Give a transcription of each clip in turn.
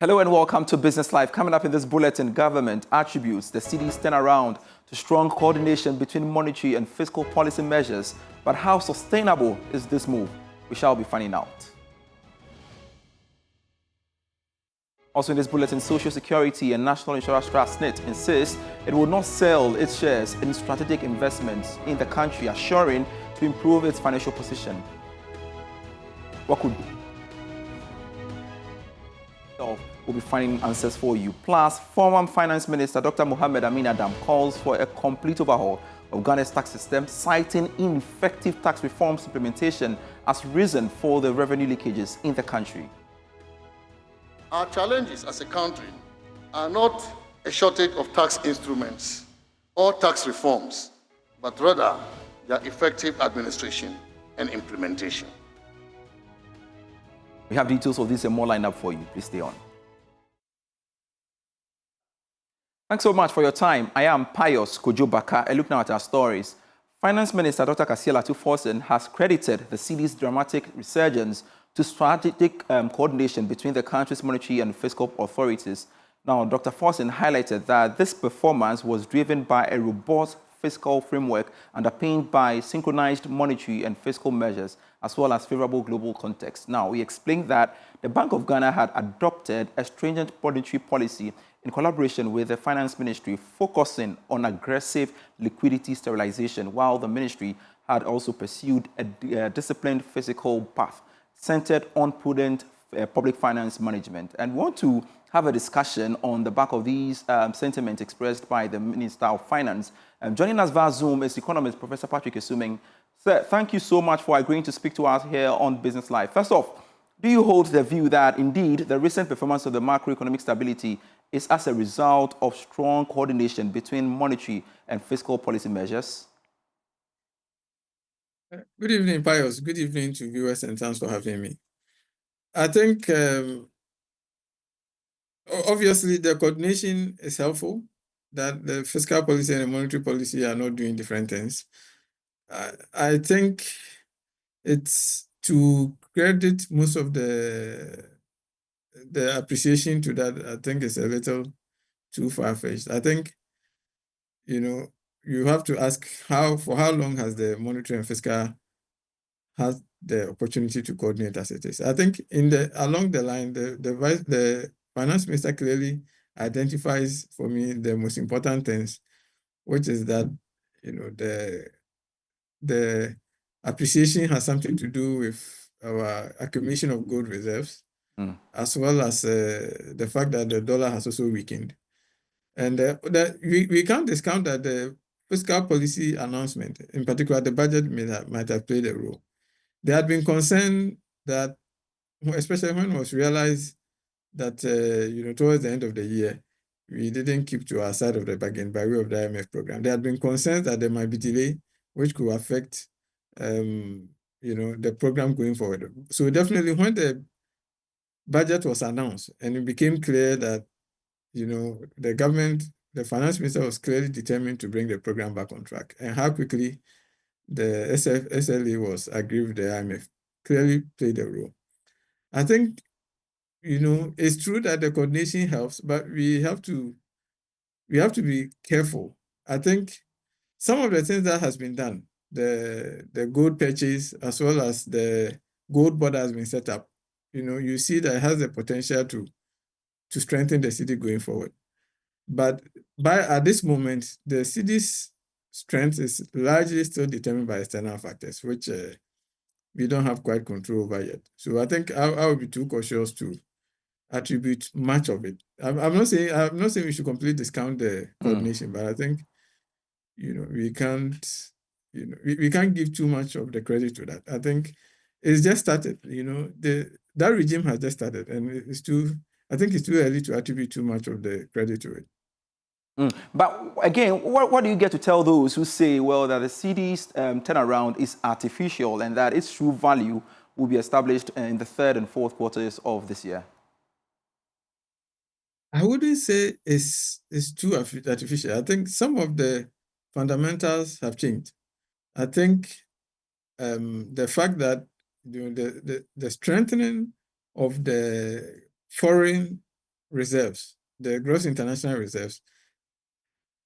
Hello and welcome to Business Live. Coming up in this bulletin, government attributes the Cedi's turnaround to strong coordination between monetary and fiscal policy measures. But how sustainable is this move? We shall be finding out. Also in this bulletin, Social Security and National Insurance Trust SNET insists it will not sell its shares in strategic investments in the country, assuring to improve its financial position. What could be? We'll be finding answers for you. Plus, former Finance Minister Dr. Mohamed Amin Adam calls for a complete overhaul of Ghana's tax system, citing ineffective tax reforms implementation as reason for the revenue leakages in the country. Our challenges as a country are not a shortage of tax instruments or tax reforms, but rather their effective administration and implementation. We have details of this and more lined up for you. Please stay on. Thanks so much for your time. I am Pius Kojobaka. A look now at our stories. Finance Minister Dr. Kasiela Tuforsen has credited the Cedi's dramatic resurgence to strategic coordination between the country's monetary and fiscal authorities. Now, Dr. Forsen highlighted that this performance was driven by a robust fiscal framework underpinned by synchronized monetary and fiscal measures, as well as favorable global context. Now, we explained that the Bank of Ghana had adopted a stringent monetary policy in collaboration with the Finance Ministry, focusing on aggressive liquidity stabilization, while the ministry had also pursued a disciplined fiscal path centered on prudent public finance management. And we want to have a discussion on the back of these sentiments expressed by the Minister of Finance. Joining us via Zoom is economist Professor Patrick Esuming. Sir, thank you so much for agreeing to speak to us here on Business Live. First off, do you hold the view that indeed the recent performance of the macroeconomic stability is as a result of strong coordination between monetary and fiscal policy measures? Good evening, Pius. Good evening to viewers, and thanks for having me. I think obviously the coordination is helpful, that the fiscal policy and the monetary policy are not doing different things. I think it's to credit most of the appreciation to that. I think it's a little too far-fetched. I think, you have to ask for how long has the monetary and fiscal had the opportunity to coordinate as it is. I think along the line, the finance minister clearly identifies for me the most important things, which is that the appreciation has something to do with our accumulation of gold reserves, as well as the fact that the dollar has also weakened. And we can't discount that the fiscal policy announcement, in particular the budget, might have played a role. There had been concern that, especially when it was realized that towards the end of the year, we didn't keep to our side of the bargain by way of the IMF program. There had been concerns that there might be delay, which could affect the program going forward. So definitely when the budget was announced and it became clear that the government, the finance minister was clearly determined to bring the program back on track, and how quickly the SLA was agreed with the IMF clearly played a role. I think it's true that the coordination helps, but we have to be careful. I think some of the things that has been done, the gold purchase as well as the gold border has been set up. You see that it has the potential to strengthen the city going forward. But at this moment, the Cedi's strength is largely still determined by external factors, which we don't have quite control over yet. So I think I would be too cautious to attribute much of it. I'm not saying we should completely discount the coordination, but I think we can't give too much of the credit to that. I think it's just started. That regime has just started, and I think it's too early to attribute too much of the credit to it. But again, what do you get to tell those who say, well, that the Cedi's turnaround is artificial and that its true value will be established in the third and fourth quarters of this year? I wouldn't say it's too artificial. I think some of the fundamentals have changed. I think the fact that the strengthening of the foreign reserves, the gross international reserves,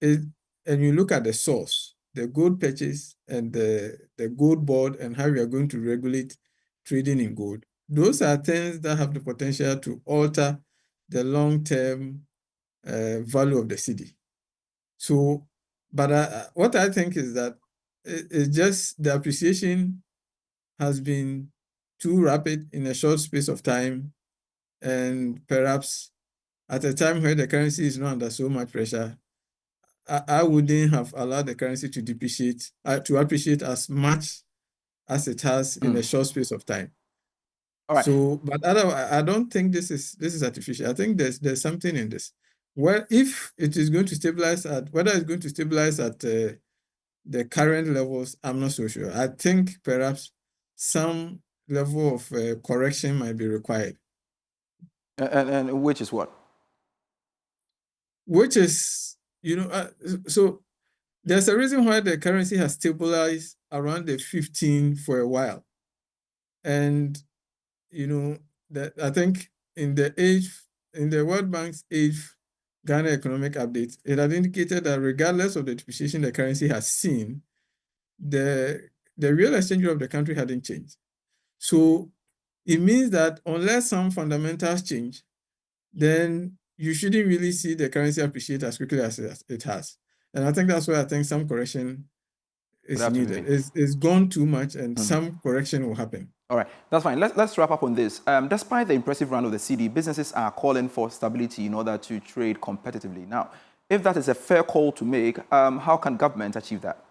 and you look at the source, the gold purchase and the gold board and how we are going to regulate trading in gold, those are things that have the potential to alter the long-term value of the cedi. So, but what I think is that it's just the appreciation has been too rapid in a short space of time, and perhaps at a time where the currency is not under so much pressure, I wouldn't have allowed the currency to depreciate, to appreciate as much as it has in a short space of time. All right. So, but otherwise, I don't think this is artificial. I think there's something in this. Well, if it is going to stabilize at, whether it's going to stabilize at the current levels, I'm not so sure. I think perhaps some level of correction might be required. And which is what? Which is, so there's a reason why the currency has stabilized around the 15 for a while. And, that I think in the World Bank's 8th Ghana Economic Update, it had indicated that regardless of the depreciation the currency has seen, the real exchange rate of the country hadn't changed. So it means that unless some fundamentals change, then you shouldn't really see the currency appreciate as quickly as it has. And I think that's why I think some correction is needed. It's gone too much, and some correction will happen. All right, that's fine. Let's wrap up on this. Despite the impressive run of the cedi, businesses are calling for stability in order to trade competitively. Now, if that is a fair call to make, how can government achieve that?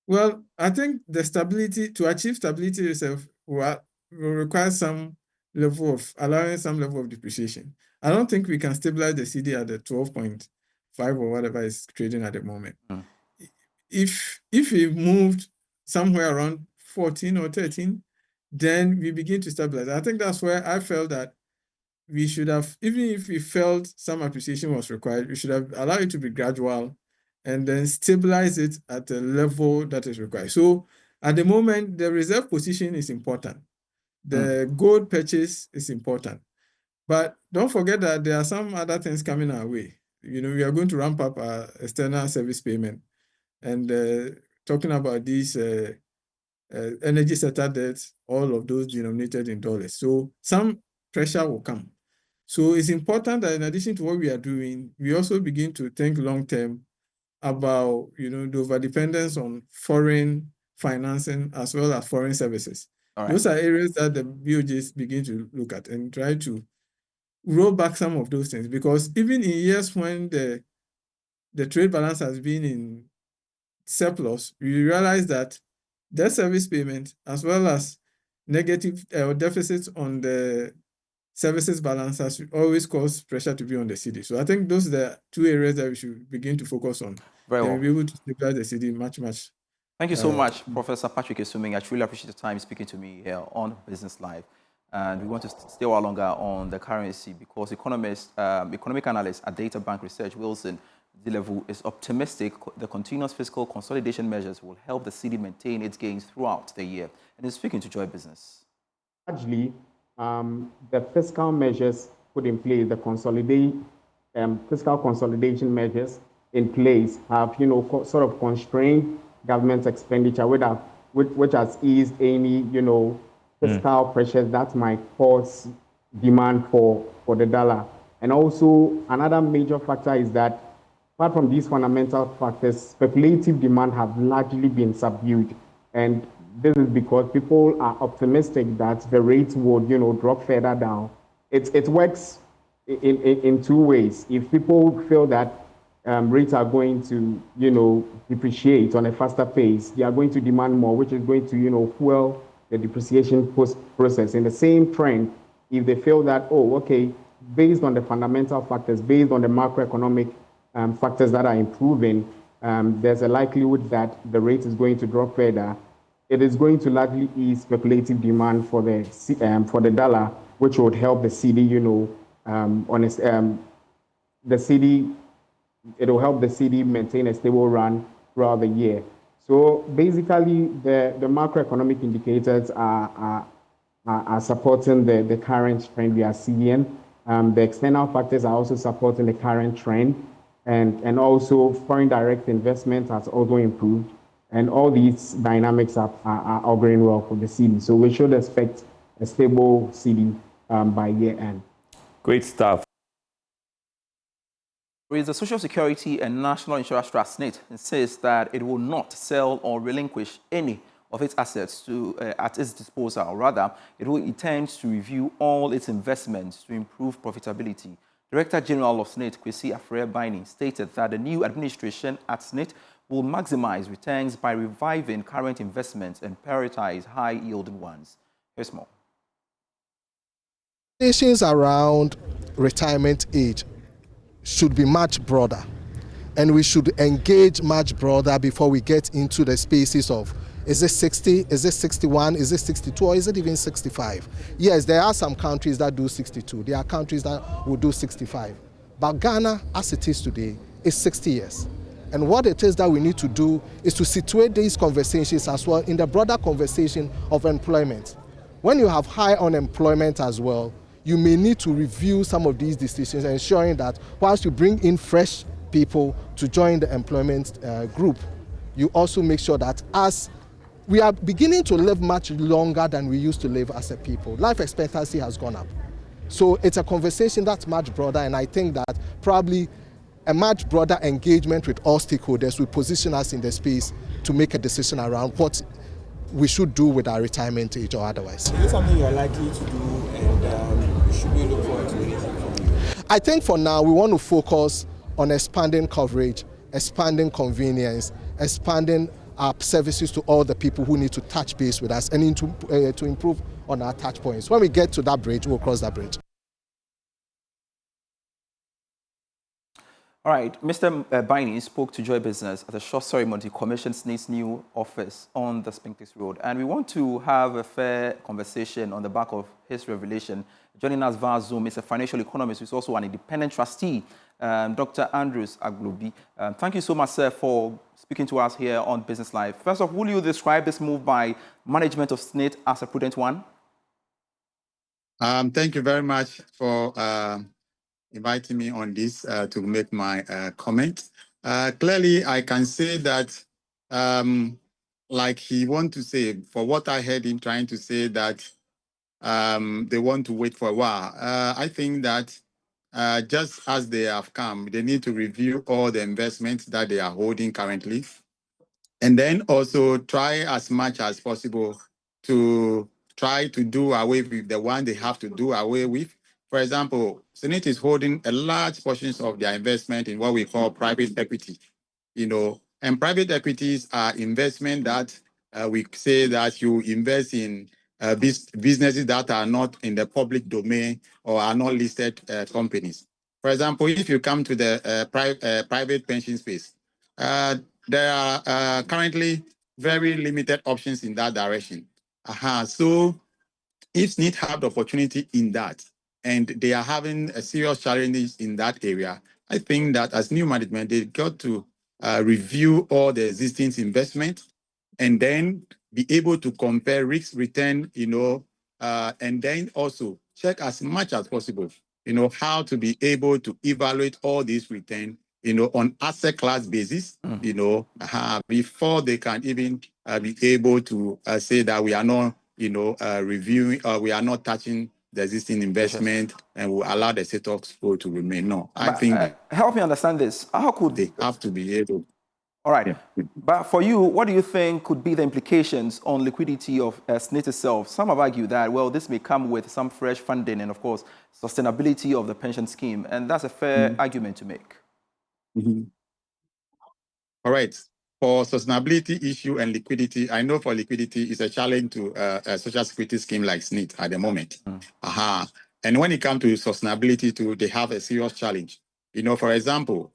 Well, I think to achieve stability itself will require some level of allowing some level of depreciation. I don't think we can stabilize the cedi at the 12.5 or whatever is trading at the moment. If we moved somewhere around 14 or 13, then we begin to stabilize. I think that's where I felt that we should have, even if we felt some appreciation was required, we should have allowed it to be gradual and then stabilize it at a level that is required. So at the moment, the reserve position is important. The gold purchase is important. But don't forget that there are some other things coming our way. We are going to ramp up our external service payment, and talking about these energy sector debts, all of those denominated in dollars. So some pressure will come. So it's important that in addition to what we are doing, we also begin to think long-term about, the overdependence on foreign financing as well as foreign services. Right. Those are areas that the BOJs begin to look at and try to roll back some of those things, because even in years when the trade balance has been in surplus, we realize that debt service payment as well as negative deficits on the services balance has always caused pressure to be on the cedi. So I think those are the two areas that we should begin to focus on. Very well. We'll be able to stabilize the cedi much. Thank you so much, Professor Patrick Esuming. I truly appreciate the time speaking to me here on Business Live. And we want to stay a while longer on the currency because economic analyst at Data Bank Research, Wilson Dilevu, is optimistic the continuous fiscal consolidation measures will help the cedi maintain its gains throughout the year. And is speaking to Joy Business. Largely, the fiscal measures put in place, the fiscal consolidation measures in place have, sort of constrained government expenditure, which has eased any, fiscal pressures that might cause demand for the dollar. And also, another major factor is that, apart from these fundamental factors, speculative demand have largely been subdued. And this is because people are optimistic that the rates would, drop further down. It works in two ways. If people feel that rates are going to, depreciate on a faster pace, they are going to demand more, which is going to, fuel the depreciation process. In the same trend, if they feel that, based on the fundamental factors, based on the macroeconomic factors that are improving, there's a likelihood that the rate is going to drop further. It is going to largely ease speculative demand for the dollar, which would help the cedi, the cedi. It will help the cedi maintain a stable run throughout the year. So basically, the macroeconomic indicators are supporting the current trend we are seeing. The external factors are also supporting the current trend, and also foreign direct investment has also improved. And all these dynamics are auguring well for the Cedi. So we should expect a stable Cedi by year end. Great stuff. The Social Security and National Insurance Trust SNET insists that it will not sell or relinquish any of its assets at its disposal. Rather, it will intend to review all its investments to improve profitability. Director General of SNET, Cedi Surge, stated that the new administration at SNET will maximize returns by reviving current investments and prioritize high-yielding ones. Here's more. Conversations around retirement age should be much broader, and we should engage much broader before we get into the spaces of is it 60, is it 61, is it 62, or is it even 65? Yes, there are some countries that do 62. There are countries that will do 65. But Ghana, as it is today, is 60 years. And what it is that we need to do is to situate these conversations as well in the broader conversation of employment. When you have high unemployment as well, you may need to review some of these decisions, ensuring that whilst you bring in fresh people to join the employment group, you also make sure that as we are beginning to live much longer than we used to live as a people, life expectancy has gone up. So it's a conversation that's much broader, and I think that probably a much broader engagement with all stakeholders will position us in the space to make a decision around what we should do with our retirement age or otherwise. Is this something you're likely to do, and should we look forward to it? I think for now we want to focus on expanding coverage, expanding convenience, expanding our services to all the people who need to touch base with us, and to improve on our touch points. When we get to that bridge, we'll cross that bridge. All right, Mr. Biney spoke to Joy Business at a short ceremony to commission SNET's new office on the Spintex Road. And we want to have a fair conversation on the back of his revelation. Joining us via Zoom is a financial economist who is also an independent trustee, Dr. Andrews Agroi. Thank you so much, sir, for speaking to us here on Business Live. First off, will you describe this move by management of SNET as a prudent one? Thank you very much for inviting me on this to make my comment. Clearly, I can say that, like he want to say, for what I heard him trying to say that they want to wait for a while. I think that just as they have come, they need to review all the investments that they are holding currently, and then also try as much as possible to try to do away with the one they have to do away with. For example, SNET is holding a large portions of their investment in what we call private equity, and private equities are investment that we say that you invest in businesses that are not in the public domain or are not listed companies. For example, if you come to the private pension space, there are currently very limited options in that direction. So if SNET have the opportunity in that, and they are having a serious challenges in that area, I think that as new management, they got to review all the existing investment and then be able to compare risk return, and then also check as much as possible, how to be able to evaluate all these return, on asset class basis, before they can even be able to say that we are not, reviewing, we are not touching the existing investment and will allow the status quo to remain. No, I think help me understand this. How could they have to be able? All right. Yeah. But for you, what do you think could be the implications on liquidity of SNET itself? Some have argued that, well, this may come with some fresh funding and, of course, sustainability of the pension scheme. And that's a fair argument to make. All right. For sustainability issue and liquidity, I know for liquidity, it's a challenge to a social security scheme like SNET at the moment. And when it comes to sustainability too, they have a serious challenge. For example,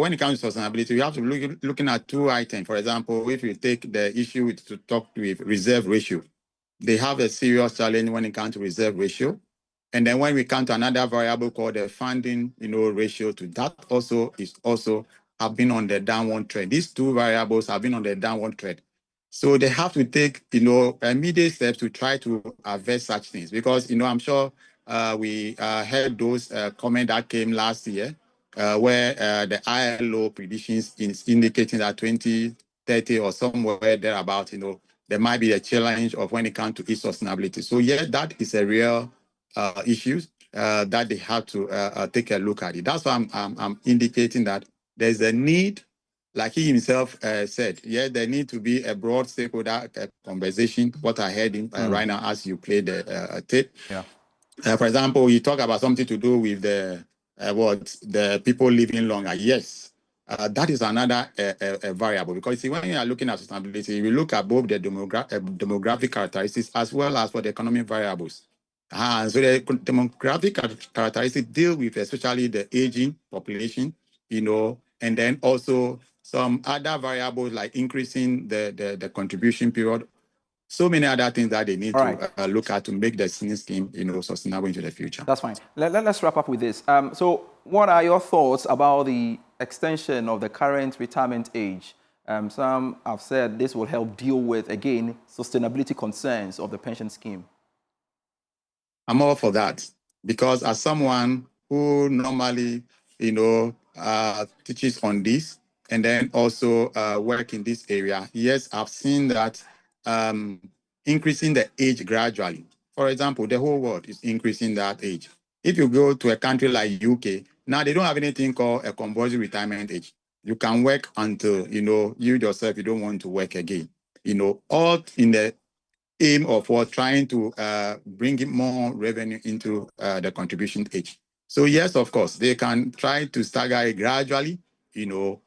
when it comes to sustainability, we have to looking at two items. For example, if you take the issue to talk with reserve ratio, they have a serious challenge when it comes to reserve ratio. And then when we come to another variable called the funding, ratio to that also have been on the downward trend. These two variables have been on the downward trend. So they have to take, immediate steps to try to avert such things because, I'm sure we heard those comments that came last year, where the ILO predictions is indicating that 2030 or somewhere thereabout, there might be a challenge of when it comes to its sustainability. So yeah, that is a real issue that they have to take a look at it. That's why I'm indicating that there's a need, like he himself said, yeah, there need to be a broad stakeholder conversation. What I heard right now as you played the tape. Yeah. For example, you talk about something to do with the people living longer. Yes, that is another variable, because see, when you are looking at sustainability, we look at both the demographic characteristics as well as for the economic variables. So the demographic characteristics deal with especially the aging population, and then also some other variables like increasing the contribution period. So many other things that they need to look at to make the SNET scheme, sustainable into the future. That's fine. Let's wrap up with this. So what are your thoughts about the extension of the current retirement age? Some have said this will help deal with, again, sustainability concerns of the pension scheme. I'm all for that, because as someone who normally, teaches on this and then also work in this area, yes, I've seen that increasing the age gradually. For example, the whole world is increasing that age. If you go to a country like UK, now they don't have anything called a compulsory retirement age. You can work until, you yourself, you don't want to work again. All in the aim of trying to bring in more revenue into the contribution age. So yes, of course, they can try to stagger it gradually, so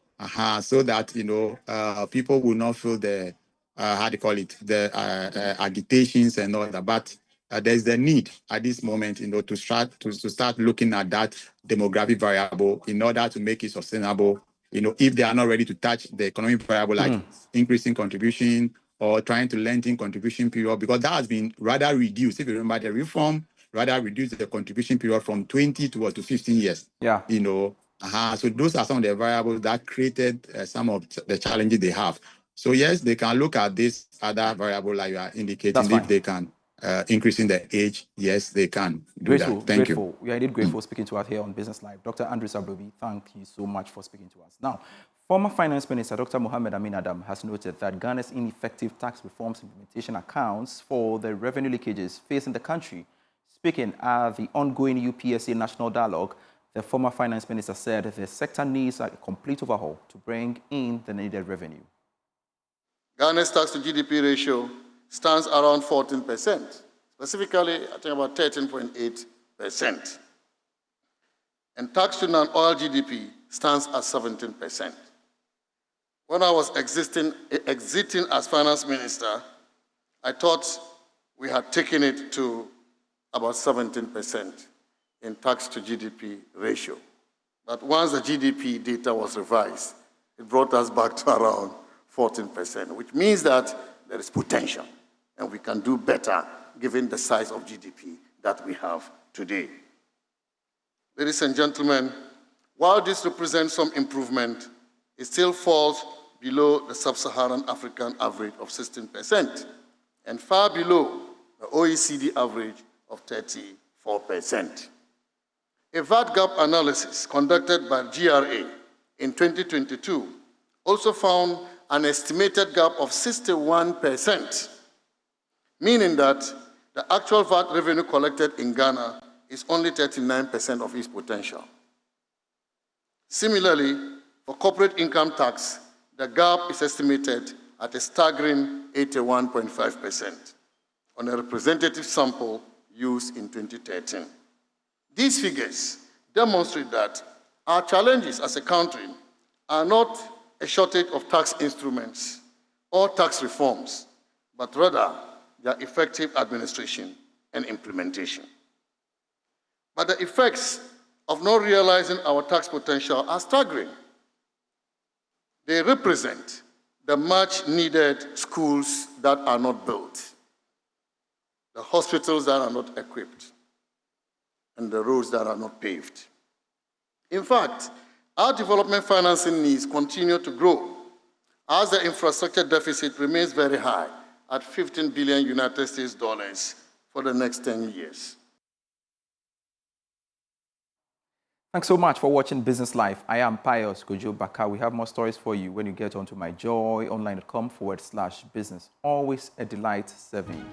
that, people will not feel the, the agitations and all that. But there's the need at this moment, to start looking at that demographic variable in order to make it sustainable. If they are not ready to touch the economic variable, like increasing contribution or trying to lengthen contribution period, because that has been rather reduced. If you remember, the reform rather reduced the contribution period from 20 to 15 years. Yeah. So those are some of the variables that created some of the challenges they have. So yes, they can look at this other variable like you are indicating. If they can increasing the age, yes, they can do that. Thank you. We are indeed grateful speaking to us here on Business Live. Dr. Andrews Agroi, thank you so much for speaking to us. Now, former Finance Minister Dr. Mohammed Amin Adam has noted that Ghana's ineffective tax reforms implementation accounts for the revenue leakages facing the country. Speaking at the ongoing UPSA National Dialogue, the former Finance Minister said the sector needs a complete overhaul to bring in the needed revenue. Ghana's tax to GDP ratio stands around 14%, specifically, I think about 13.8%. And tax to non-oil GDP stands at 17%. When I was exiting as finance minister, I thought we had taken it to about 17% in tax to GDP ratio. But once the GDP data was revised, it brought us back to around 14%, which means that there is potential and we can do better given the size of GDP that we have today. Ladies and gentlemen, while this represents some improvement, it still falls below the sub-Saharan African average of 16% and far below the OECD average of 34%. A VAT gap analysis conducted by GRA in 2022 also found an estimated gap of 61%, meaning that the actual VAT revenue collected in Ghana is only 39% of its potential. Similarly, for corporate income tax, the gap is estimated at a staggering 81.5% on a representative sample used in 2013. These figures demonstrate that our challenges as a country are not a shortage of tax instruments or tax reforms, but rather their effective administration and implementation. But the effects of not realizing our tax potential are staggering. They represent the much-needed schools that are not built, the hospitals that are not equipped, and the roads that are not paved. In fact, our development financing needs continue to grow as the infrastructure deficit remains very high at $15 billion for the next 10 years. Thanks so much for watching Business Life. I am Pius Kojo-Baka. We have more stories for you when you get onto myjoyonline.com/business. Always a delight serving you.